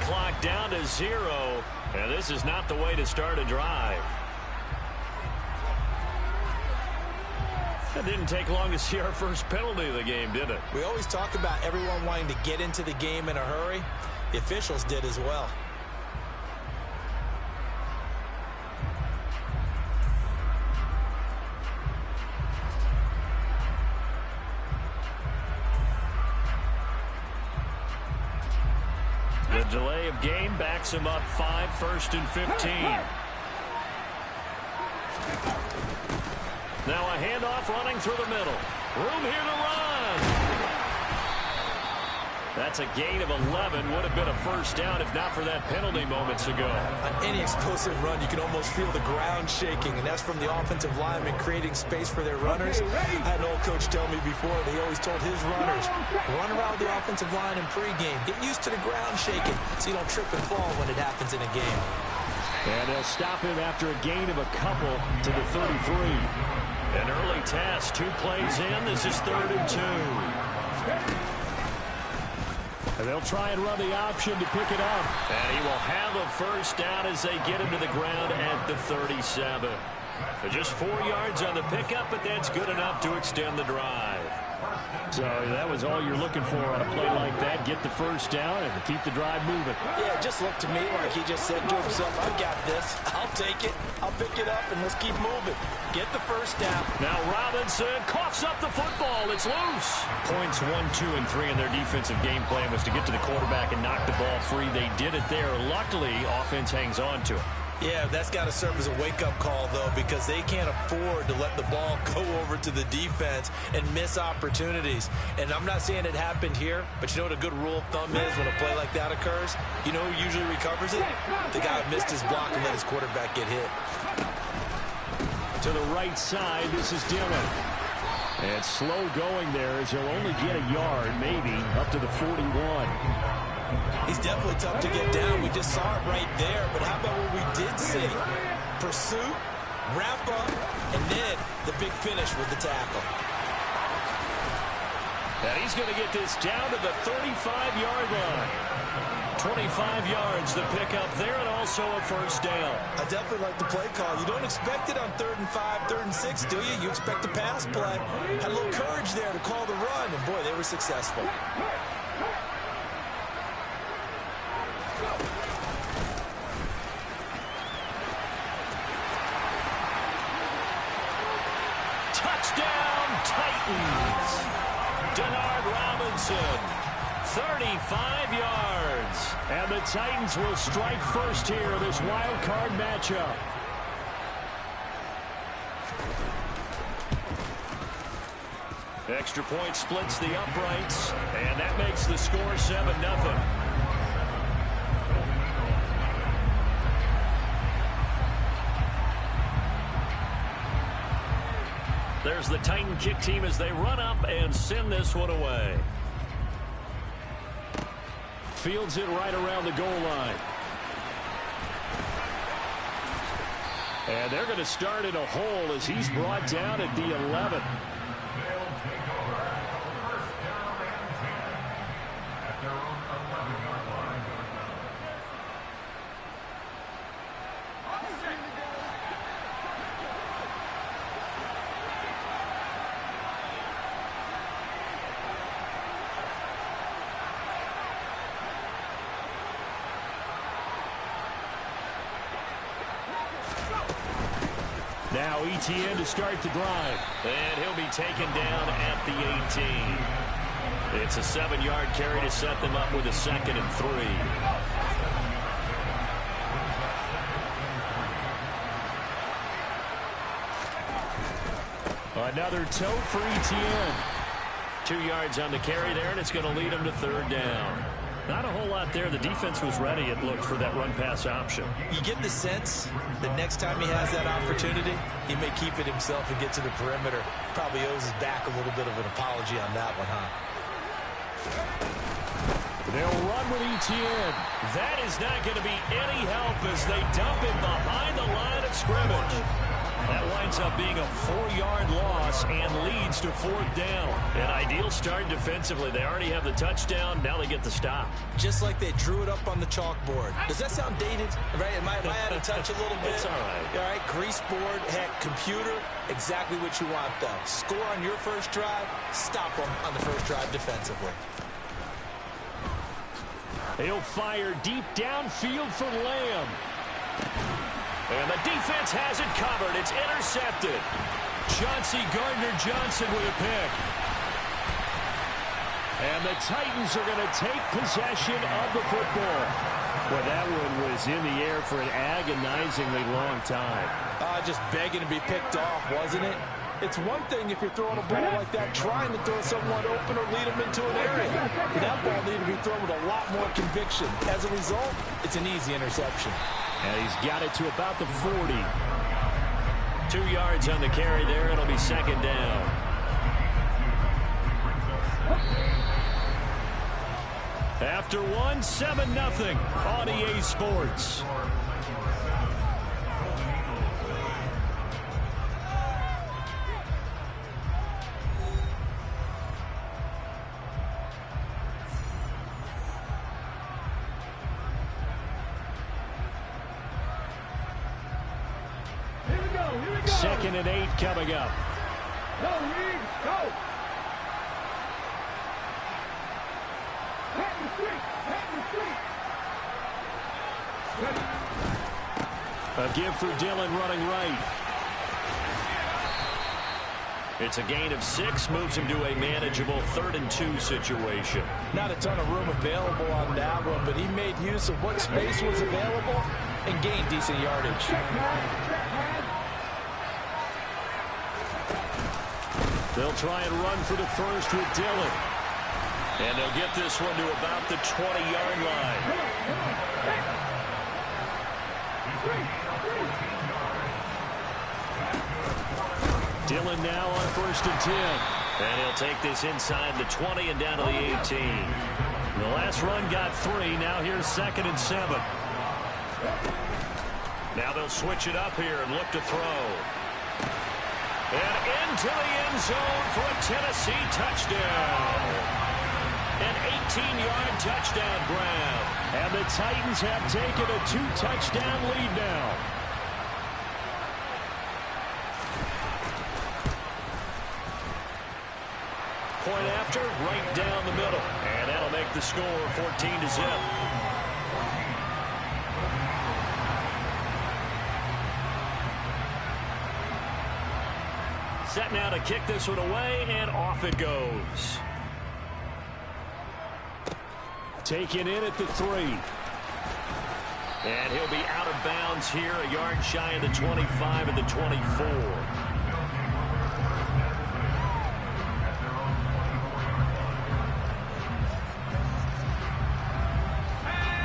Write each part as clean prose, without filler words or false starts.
clock down to 0. And this is not the way to start a drive. It didn't take long to see our first penalty of the game, did it? We always talk about everyone wanting to get into the game in a hurry. The officials did as well. The delay of game backs him up 5, 1st and 15. Now a handoff running through the middle. Room here to run. That's a gain of 11. Would have been a first down if not for that penalty moments ago. On any explosive run, you can almost feel the ground shaking, and that's from the offensive linemen creating space for their runners. I had an old coach tell me before, he always told his runners, run around the offensive line in pregame. Get used to the ground shaking so you don't trip and fall when it happens in a game. And they'll stop him after a gain of a couple to the 33. An early task, 2 plays in. This is 3rd and 2. And they'll try and run the option to pick it up. And he will have a first down as they get him to the ground at the 37. Just 4 yards on the pickup, but that's good enough to extend the drive. So that was all you're looking for on a play like that. Get the first down and keep the drive moving. Yeah, it just looked to me like he just said to himself, I've got this. I'll take it. I'll pick it up, and let's keep moving. Get the first down. Now Robinson coughs up the football. It's loose. Points 1, 2, and 3 in their defensive game plan was to get to the quarterback and knock the ball free. They did it there. Luckily, offense hangs on to it. Yeah, that's got to serve as a wake-up call, though, because they can't afford to let the ball go over to the defense and miss opportunities. And I'm not saying it happened here, but you know what a good rule of thumb is when a play like that occurs? You know who usually recovers it? The guy who missed his block and let his quarterback get hit. To the right side, this is Dillon. And slow going there as he'll only get a yard, maybe, up to the 41. He's definitely tough to get down. We just saw it right there. But how about what we did see? Pursuit, wrap up, and then the big finish with the tackle. And he's going to get this down to the 35-yard line. 25 yards to pick up there, and also a first down. I definitely like the play call. You don't expect it on 3rd and 5, 3rd and 6, do you? You expect a pass play. Had a little courage there to call the run, and boy, they were successful. Touchdown, Titans. Denard Robinson, 35 yards. And the Titans will strike first here in this wild card matchup. Extra point splits the uprights, and that makes the score 7-0. There's the Titan kick team as they run up and send this one away. Fields it right around the goal line. And they're going to start in a hole as he's brought down at the 11. Now ETN to start the drive. And he'll be taken down at the 18. It's a 7-yard carry to set them up with a 2nd and 3. Another tote for ETN. 2 yards on the carry there, and it's going to lead him to 3rd down. Not a whole lot there. The defense was ready, it looked, for that run-pass option. You get the sense that next time he has that opportunity, he may keep it himself and get to the perimeter. Probably owes his back a little bit of an apology on that one, huh? They'll run with ETN. That is not going to be any help as they dump him behind the line of scrimmage. That winds up being a 4-yard loss and leads to 4th down. An ideal start defensively. They already have the touchdown. Now they get the stop. Just like they drew it up on the chalkboard. Does that sound dated? Right? Am I out of touch a little bit? It's all right. All right, grease board, heck, computer, exactly what you want, though. Score on your first drive, stop them on the first drive defensively. He'll fire deep downfield for Lamb. And the defense has it covered. It's intercepted. Chauncey Gardner-Johnson with a pick. And the Titans are going to take possession of the football. Well, that one was in the air for an agonizingly long time. Just begging to be picked off, wasn't it? It's one thing if you're throwing a ball like that, trying to throw someone open or lead them into an area. But that ball needed to be thrown with a lot more conviction. As a result, it's an easy interception. And he's got it to about the 40. 2 yards on the carry there. It'll be 2nd down. After one, 7-0 on EA Sports. Second and 8 coming up. Go, Reed, go! Head the street! A give for Dillon running right. It's a gain of 6, moves him to a manageable 3rd and 2 situation. Not a ton of room available on that one, but he made use of what space was available and gained decent yardage. They'll try and run for the first with Dillon. And they'll get this one to about the 20-yard line. Dillon now on 1st and 10. And he'll take this inside the 20 and down to the 18. The last run got 3. Now here's 2nd and 7. Now they'll switch it up here and look to throw. And into the end zone for a Tennessee touchdown. An 18-yard touchdown grab. And the Titans have taken a 2-touchdown lead now. Point after, right down the middle. And that'll make the score 14-0. Set now to kick this one away, and off it goes. Taken in at the 3. And he'll be out of bounds here, a yard shy of the 25 and the 24.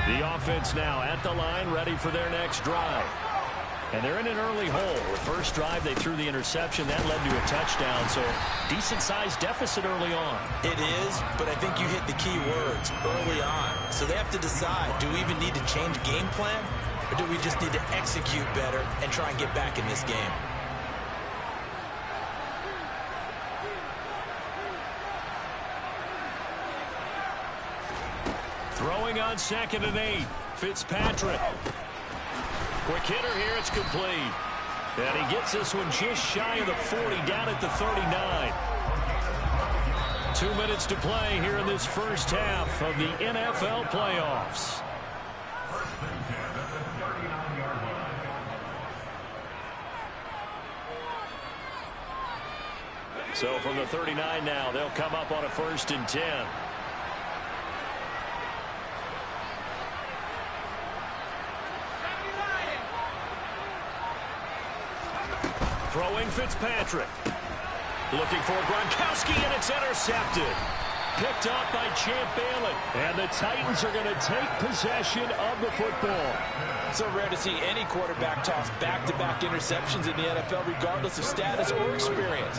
The offense now at the line, ready for their next drive. And they're in an early hole. The first drive, they threw the interception. That led to a touchdown, so decent-sized deficit early on. It is, but I think you hit the key words early on. So they have to decide, do we even need to change game plan, or do we just need to execute better and try and get back in this game? Throwing on 2nd and 8. Fitzpatrick. Quick hitter here, it's complete. And he gets this one just shy of the 40, down at the 39. 2 minutes to play here in this first half of the NFL playoffs. So from the 39 now, they'll come up on a 1st and 10. Throwing Fitzpatrick. Looking for Gronkowski, and it's intercepted. Picked up by Champ Bailey. And the Titans are going to take possession of the football. So rare to see any quarterback toss back-to-back interceptions in the NFL, regardless of status or experience.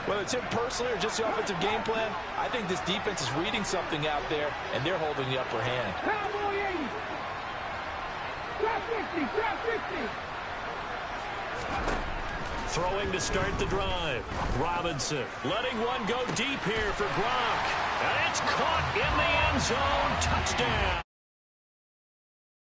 Whether it's him personally or just the offensive game plan, I think this defense is reading something out there, and they're holding the upper hand. Cowboy 80. Drop 50, drop 50. Throwing to start the drive. Robinson letting one go deep here for Gronk. And it's caught in the end zone. Touchdown.